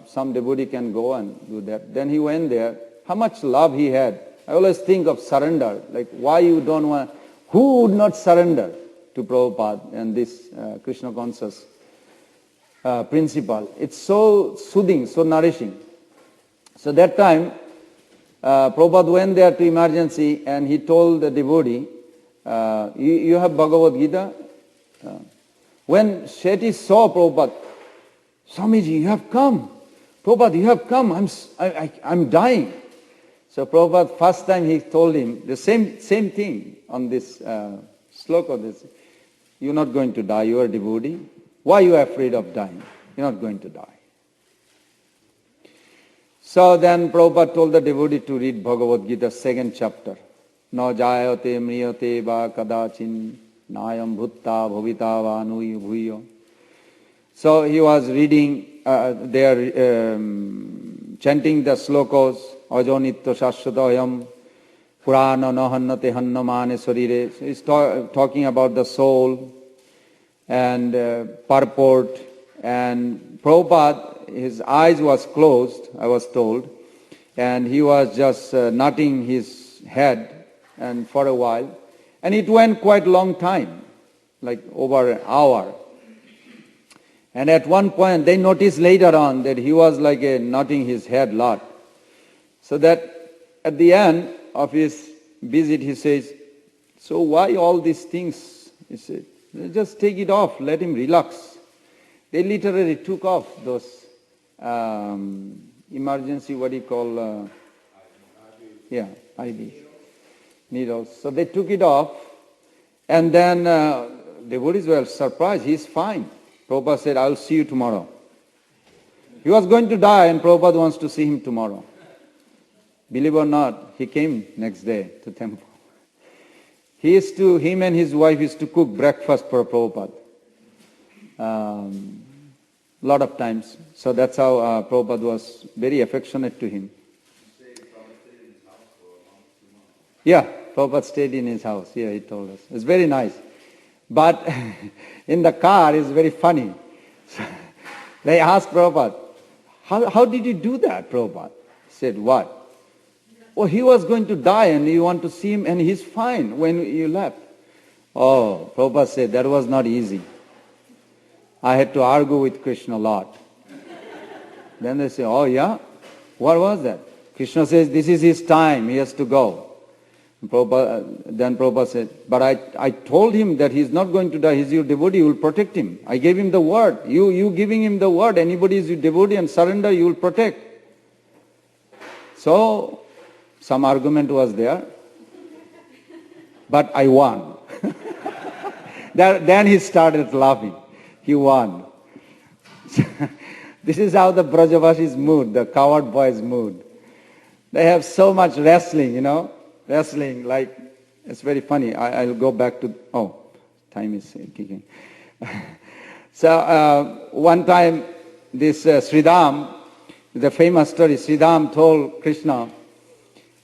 Some devotee can go and do that. Then he went there. How much love he had. I always think of surrender. Like why you don't want, who would not surrender to Prabhupada and this Krishna conscious principle? It's so soothing, so nourishing. So that time, Prabhupada went there to emergency and he told the devotee, you have Bhagavad Gita? When Shetty saw Prabhupada, Swamiji, you have come. Prabhupada, you have come. I'm dying. So Prabhupada, first time he told him the same thing on this sloka. This, you're not going to die. You are a devotee. Why you are afraid of dying? You're not going to die. So then Prabhupada told the devotee to read Bhagavad Gita, 2nd chapter. Na jayate mriyate va kadachin nayam bhutta bhavita va anuyo bhuyo. So he was reading, chanting the slokas, ajonitya shashvatayam, purana nahannate hannamane sarire. So he's talking about the soul and purport. And Prabhupada, his eyes was closed, I was told, and he was just nodding his head and for a while. And it went quite a long time, like over an hour. And at one point, they noticed later on that he was like nodding his head a lot. So that at the end of his visit, he says, so why all these things? He said, just take it off, let him relax. They literally took off those emergency, what do you call, IV needles. So they took it off, and then devotees were surprised, he's fine. Prabhupada said, I'll see you tomorrow. He was going to die and Prabhupada wants to see him tomorrow. Believe or not, he came next day to temple. Him and his wife used to cook breakfast for Prabhupada. Lot of times. So that's how Prabhupada was very affectionate to him. Yeah, Prabhupada stayed in his house. Yeah, he told us. It's very nice. But in the car, it's very funny. So they asked Prabhupada, how did you do that, Prabhupada? He said, what? Oh, he was going to die and you want to see him and he's fine when you left. Oh, Prabhupada said, that was not easy. I had to argue with Krishna a lot. Then they say, oh yeah? What was that? Krishna says, this is his time, he has to go. Then Prabhupada said, but I told him that he's not going to die, he's your devotee, you will protect him. I gave him the word. You giving him the word, anybody is your devotee and surrender, you will protect. So, some argument was there, but I won. Then he started laughing. He won. This is how the Brajavasi's mood, the coward boy's mood. They have so much wrestling, wrestling, like, it's very funny. I'll go back to, time is kicking. So one time this Sridham, the famous story, Sridham told Krishna,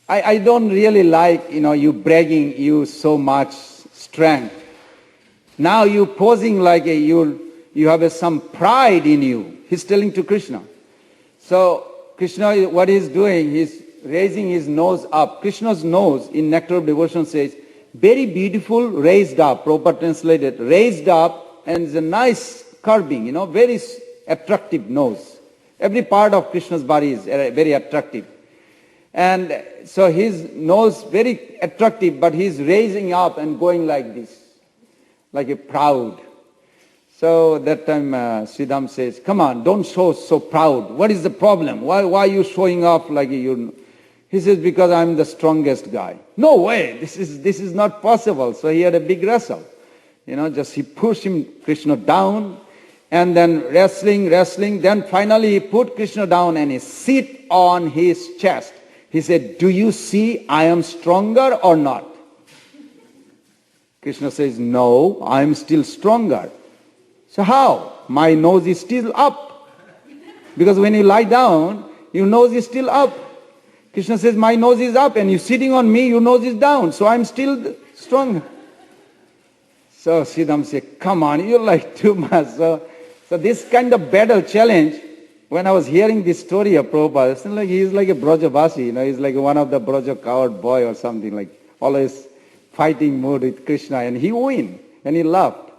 I don't really like, you bragging you so much strength. Now you posing like you have some pride in you. He's telling to Krishna. So Krishna, what he's doing, he's raising his nose up. Krishna's nose in Nectar of Devotion says, very beautiful, raised up. Prabhupada translated, raised up, and it's a nice curving, very attractive nose. Every part of Krishna's body is very attractive. And so his nose very attractive, but he's raising up and going like this, like a proud. So that time Sridham says, come on, don't show so proud. What is the problem? Why are you showing off like you? He says, because I'm the strongest guy. No way, this is not possible. So he had a big wrestle. Just he pushed Krishna down, and then wrestling. Then finally he put Krishna down and he sit on his chest. He said, do you see I am stronger or not? Krishna says, no, I am still stronger. So how? My nose is still up. Because when you lie down, your nose is still up. Krishna says, my nose is up and you're sitting on me, your nose is down. So I'm still strong. So Sridham said, come on, you're like too much. So this kind of battle challenge, when I was hearing this story of Prabhupada, it's like he's like a Brajavasi, he's like one of the Braja coward boy or something, like always fighting mood with Krishna, and he win, and he laughed.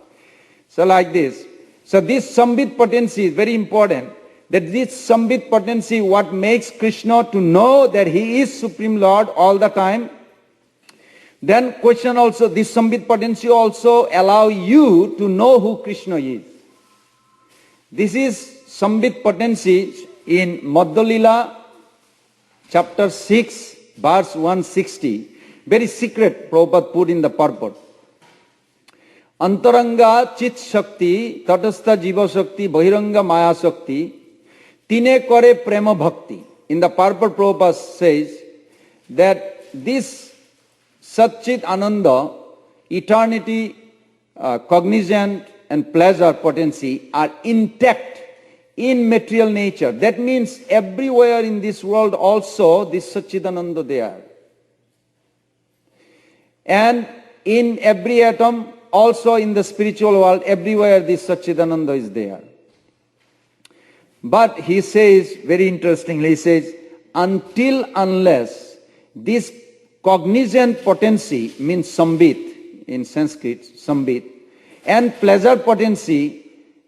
So like this. So this Sambit potency is very important, that this Sambit potency, what makes Krishna to know that he is Supreme Lord all the time. Then question also, this Sambit potency also allow you to know who Krishna is. This is Sambit potency in Madhya Lila, chapter 6, verse 160. Very secret, Prabhupada put in the purport. Antaranga chit shakti, tatastha jiva shakti, bahiranga maya shakti, tine kore prema bhakti. In the purport, Prabhupada says that this Satchit Ananda, eternity, cognizant and pleasure potency are intact in material nature. That means everywhere in this world also this Satchidananda there. And in every atom, also in the spiritual world, everywhere this Satchidananda is there. But he says, very interestingly, he says, unless this cognizant potency means sambit, in Sanskrit, sambit, and pleasure potency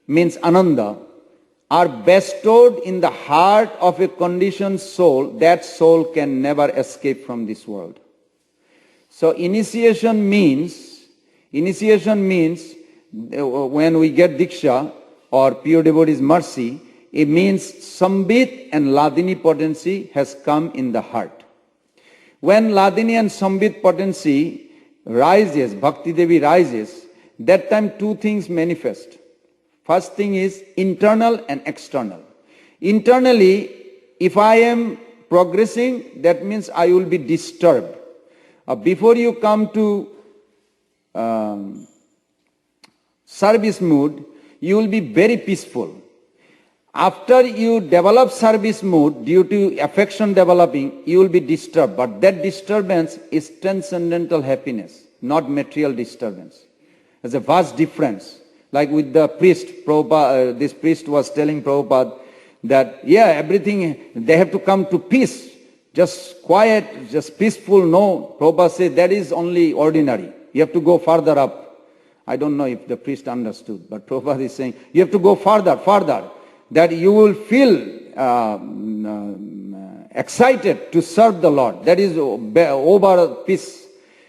means ananda, are bestowed in the heart of a conditioned soul, that soul can never escape from this world. So initiation means when we get Diksha or pure devotee's mercy, it means Sambit and Ladini potency has come in the heart. When Ladini and Sambit potency rises, Bhakti Devi rises, that time two things manifest. First thing is internal and external. Internally, if I am progressing, that means I will be disturbed. Before you come to service mood, you will be very peaceful. After you develop service mood, due to affection developing, you will be disturbed. But that disturbance is transcendental happiness, not material disturbance. There's a vast difference. Like with the priest, Prabhupada, this priest was telling Prabhupada that, everything, they have to come to peace. Just quiet, just peaceful, no. Prabhupada said that is only ordinary. You have to go further up. I don't know if the priest understood, but Prabhupada is saying, you have to go further, that you will feel excited to serve the Lord. That is over peace.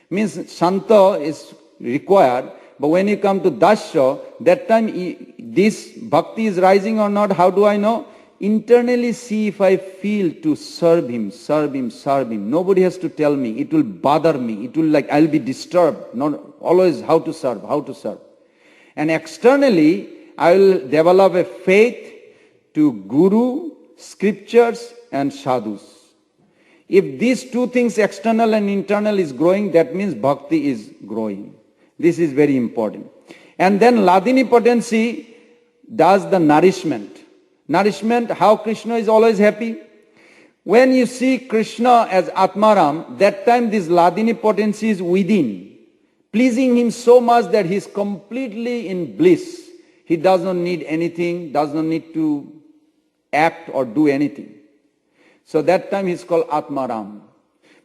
Means Shanta is required, but when you come to Dasya, that time this bhakti is rising or not, how do I know? Internally see if I feel to serve him. Nobody has to tell me. It will bother me. It will I'll be disturbed. Not always how to serve. And externally, I will develop a faith to Guru, scriptures and sadhus. If these two things, external and internal, is growing, that means bhakti is growing. This is very important. And then Ladini potency does the nourishment. Nourishment, how Krishna is always happy. When you see Krishna as Atmaram, that time this Ladini potency is within, pleasing him so much that he is completely in bliss. He does not need anything, does not need to act or do anything. So that time he is called Atmaram.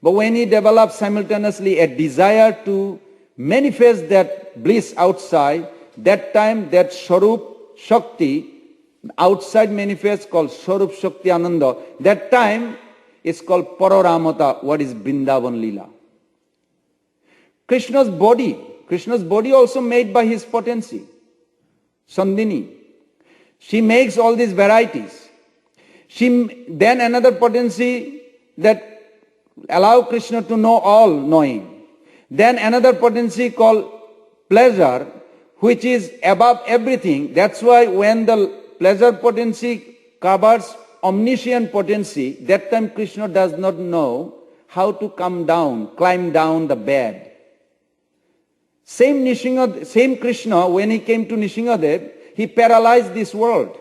But when he develops simultaneously a desire to manifest that bliss outside, that time that Swarup Shakti Outside manifest called Swarup Shakti Ananda. That time is called Pararamata, what is Vrindavan Leela. Krishna's body also made by his potency. Sandini. She makes all these varieties. Then another potency that allow Krishna to know all knowing. Then another potency called pleasure, which is above everything. That's why when the pleasure potency covers omniscient potency, that time Krishna does not know how to climb down the bed. Same Krishna, when he came to Nishingadev, he paralyzed this world.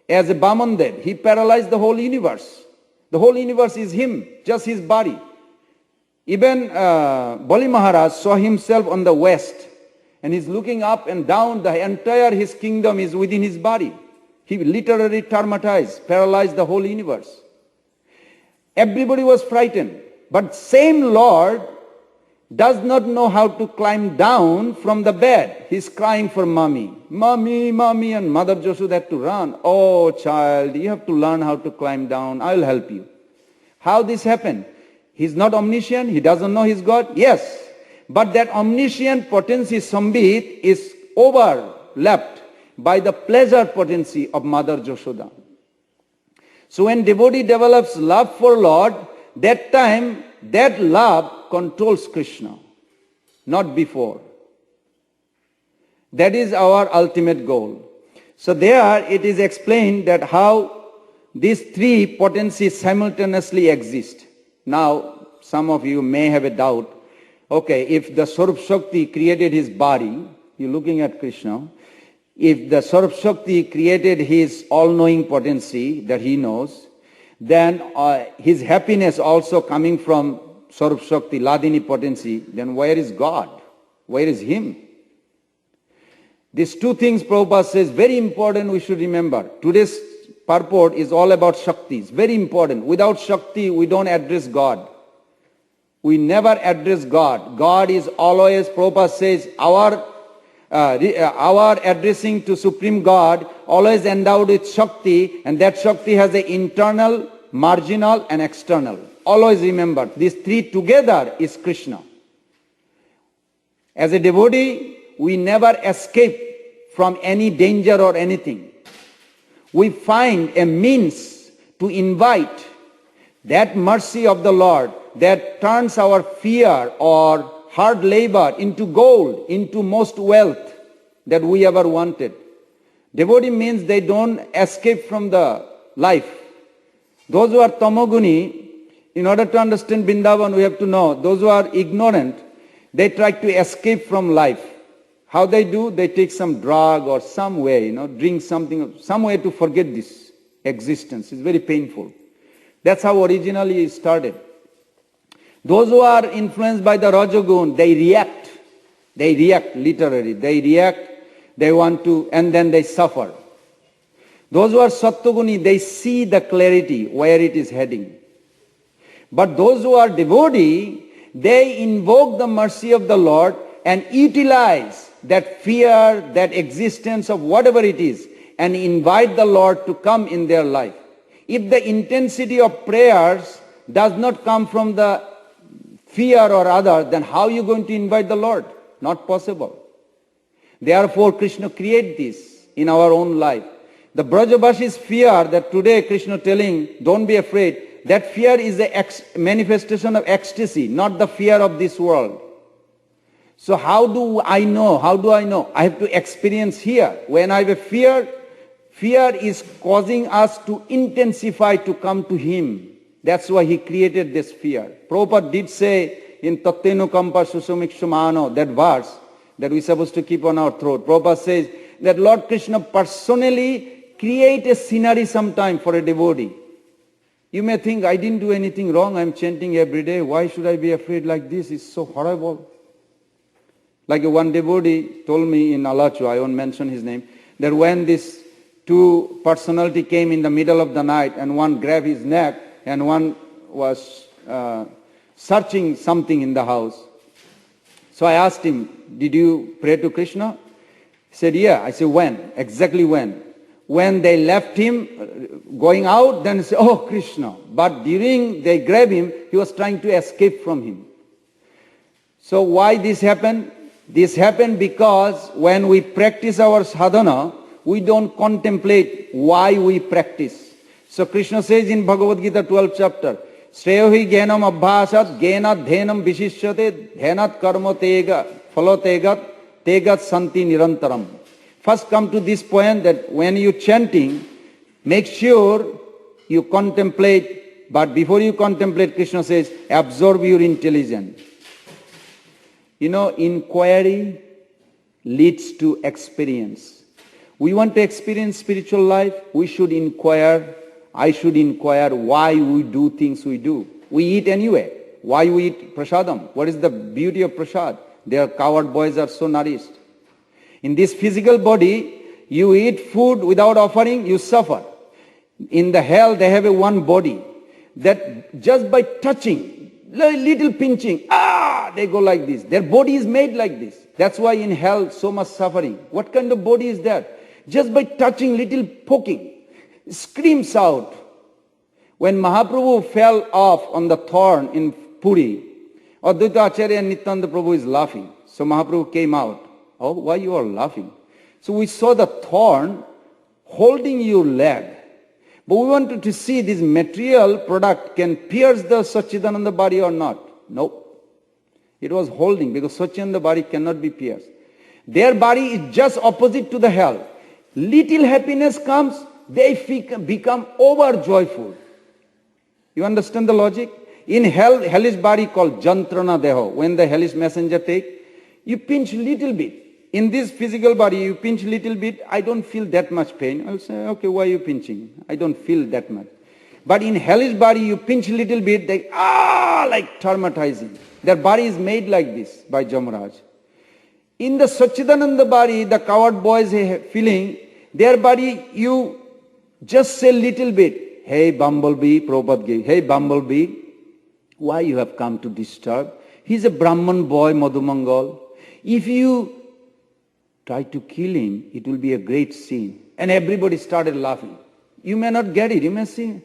As a Vamandev, he paralyzed the whole universe. The whole universe is him, just his body. Even Bali Maharaj saw himself on the west, and he's looking up and down, the entire his kingdom is within his body. He literally traumatized, paralyzed the whole universe. Everybody was frightened. But same Lord does not know how to climb down from the bed. He's crying for mommy. Mommy, mommy, and Mother Joshua had to run. Oh child, you have to learn how to climb down. I'll help you. How this happened? He's not omniscient. He doesn't know he's God. Yes. But that omniscient potency, Sambit, is overlapped by the pleasure potency of Mother Joshoda. So when devotee develops love for Lord, that time, that love controls Krishna, not before. That is our ultimate goal. So there it is explained that how these three potencies simultaneously exist. Now, some of you may have a doubt. Okay, if the Swarup Shakti created his body, you're looking at Krishna, if the Swarup Shakti created his all-knowing potency that he knows, then his happiness also coming from Swarup Shakti, Ladini potency, then where is God? Where is him? These two things Prabhupada says, very important we should remember. Today's purport is all about Shakti. It's very important. Without Shakti, we don't address God. We never address God. God is always, Prabhupada says, our addressing to Supreme God always endowed with Shakti, and that Shakti has an internal, marginal, and external. Always remember, these three together is Krishna. As a devotee, we never escape from any danger or anything. We find a means to invite that mercy of the Lord that turns our fear or hard labor into gold, into most wealth that we ever wanted. Devotee means they don't escape from the life. Those who are tamoguni, in order to understand Vrindavan, we have to know, those who are ignorant, they try to escape from life. How they do? They take some drug or some way, drink something, some way to forget this existence. It's very painful. That's how originally it started. Those who are influenced by the Rajagun, they react. They react literally. They react, they want to, and then they suffer. Those who are Sattva-guni, they see the clarity where it is heading. But those who are devotee, they invoke the mercy of the Lord and utilize that fear, that existence of whatever it is, and invite the Lord to come in their life. If the intensity of prayers does not come from the fear or other, then how are you going to invite the Lord? Not possible. Therefore, Krishna created this in our own life. The Brajabashi's fear that today Krishna telling, don't be afraid, that fear is a manifestation of ecstasy, not the fear of this world. So how do I know? How do I know? I have to experience here. When I have a fear, fear is causing us to intensify to come to Him. That's why He created this fear. Prabhupada did say in Tattenu Kampa Susumikshamano, that verse that we're supposed to keep on our throat. Prabhupada says that Lord Krishna personally create a scenery sometime for a devotee. You may think, I didn't do anything wrong, I'm chanting every day, why should I be afraid like this? It's so horrible. Like one devotee told me in Alachu, I won't mention his name, that when these two personality came in the middle of the night and one grabbed his neck and one was searching something in the house. So I asked him, did you pray to Krishna? He said, yeah. I said, when? Exactly when? when they left him going out, then say, oh Krishna. But during they grab him, he was trying to escape from him. So why this happened? This happened because when we practice our sadhana, we don't contemplate why we practice. So Krishna says in Bhagavad Gita 12th chapter, Shreyohi gyanam abhasat gyanat dhenam vishishyate dhenat karma tega phalotegat tegat santi nirantaram. First come to this point that when you chanting, make sure you contemplate, but before you contemplate, Krishna says, absorb your intelligence. You know, inquiry leads to experience. We want to experience spiritual life, we should inquire, I should inquire why we do things we do. We eat anyway. Why we eat prasadam? What is the beauty of prasad? Their coward boys are so nourished. In this physical body, you eat food without offering, you suffer. In the hell, they have a one body that just by touching, little pinching, they go like this. Their body is made like this. That's why in hell, so much suffering. What kind of body is that? Just by touching, little poking, screams out. When Mahaprabhu fell off on the thorn in Puri, Advaita Acharya and Nityananda Prabhu is laughing. So Mahaprabhu came out. Oh, why you are laughing? So we saw the thorn holding your leg. But we wanted to see this material product can pierce the Satchidananda body or not. Nope. It was holding because Satchidananda body cannot be pierced. Their body is just opposite to the hell. Little happiness comes, they become over joyful. You understand the logic? In hell, hellish body called Jantrana Deho, when the hellish messenger take, you pinch little bit. In this physical body, you pinch little bit, I don't feel that much pain. I'll say, okay, why are you pinching? I don't feel that much. But in hellish body, you pinch little bit, they, like traumatizing. Their body is made like this by Jamaraj. In the Satchidananda body, the coward boys feeling, their body, you just say little bit, hey bumblebee, Prabhupada gave, hey bumblebee, why you have come to disturb? He's a Brahman boy, Madhumangal. If you try to kill him, it will be a great sin. And everybody started laughing. You may not get it. You may say,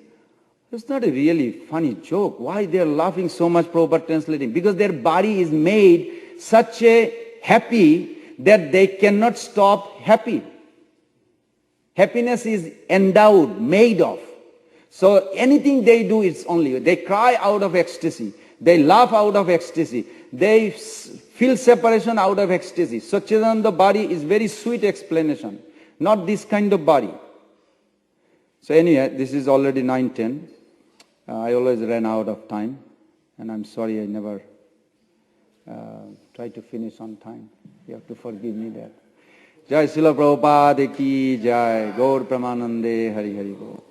it's not a really funny joke. Why they are laughing so much, Prabhupada translating? Because their body is made such a happy that they cannot stop happy. Happiness is endowed, made of. So anything they do, it's only, they cry out of ecstasy. They laugh out of ecstasy. They feel separation out of ecstasy. Satchidananda body is very sweet explanation, not this kind of body. So anyway, this is already 9:10. I always ran out of time, and I'm sorry I never tried to finish on time. You have to forgive me that. Jai Srila Prabhupada ki jai, Gaur Pramanande Hari Hari Bol.